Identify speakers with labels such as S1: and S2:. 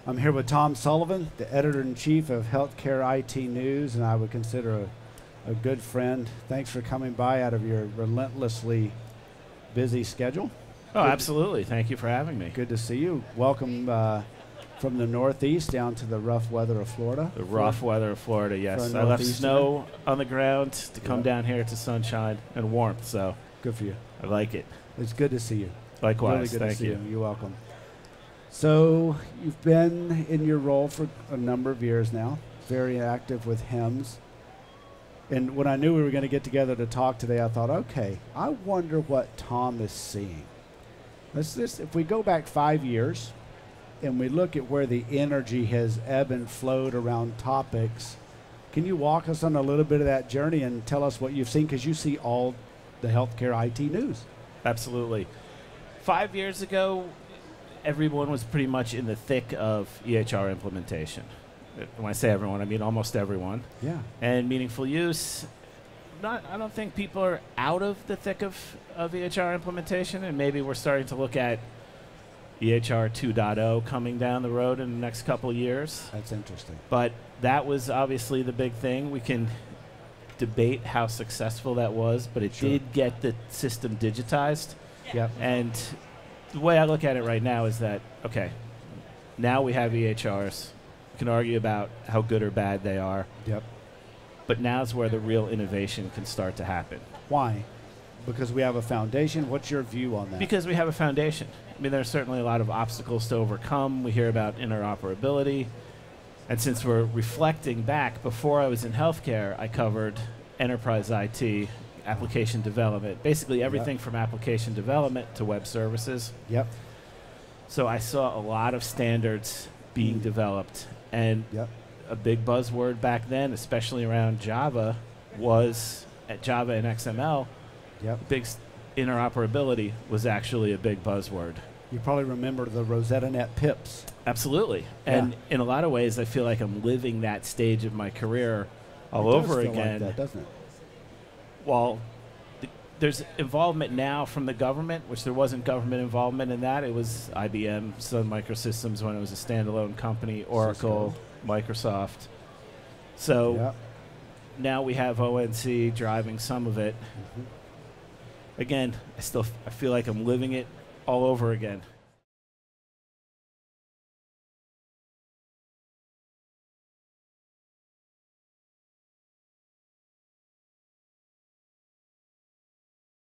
S1: I'm here with Tom Sullivan, the editor-in-chief of Healthcare IT News, and I would consider a good friend. Thanks for coming by out of your relentlessly busy schedule.
S2: Oh, absolutely. Thank you for having me.
S1: Good to see you. Welcome from the Northeast down to the rough weather of Florida.
S2: The rough weather of Florida, yes. I left snow on the ground to come down here to sunshine and warmth, so.
S1: Good for you.
S2: I like it.
S1: It's good to see you.
S2: Likewise.
S1: Really good
S2: Thank
S1: to see
S2: you.
S1: you. You're welcome. So you've been in your role for a number of years now, very active with HIMSS. And when I knew we were going to get together to talk today, I thought, okay, I wonder what Tom is seeing. If we go back 5 years and we look at where the energy has ebbed and flowed around topics, can you walk us on a little bit of that journey and tell us what you've seen? Because you see all the healthcare IT news.
S2: Absolutely. 5 years ago, everyone was pretty much in the thick of EHR implementation. When I say everyone, I mean almost everyone.
S1: Yeah.
S2: And meaningful use, I don't think people are out of the thick of EHR implementation, and maybe we're starting to look at EHR 2.0 coming down the road in the next couple of years.
S1: That's interesting.
S2: But that was obviously the big thing. We can debate how successful that was, but it did get the system digitized.
S1: Yep.
S2: And the way I look at it right now is that, okay, now we have EHRs. We can argue about how good or bad they are.
S1: Yep.
S2: But now's where the real innovation can start to happen.
S1: Why? Because we have a foundation. What's your view on that?
S2: Because we have a foundation. I mean, there's certainly a lot of obstacles to overcome. We hear about interoperability. And since we're reflecting back, before I was in healthcare, I covered enterprise IT, application development, basically everything from application development to web services.
S1: Yep.
S2: So I saw a lot of standards being developed. And a big buzzword back then, especially around Java, was at Java and XML. Big interoperability was actually a big buzzword.
S1: You probably remember the Rosetta Net pips.
S2: Absolutely. And in a lot of ways, I feel like I'm living that stage of my career all over again.
S1: It does feel like that, doesn't it?
S2: Well, there's involvement now from the government, which there wasn't government involvement in that. It was IBM, Sun Microsystems when it was a standalone company, Oracle, Microsoft. So now we have ONC driving some of it. Again, I feel like I'm living it all over again.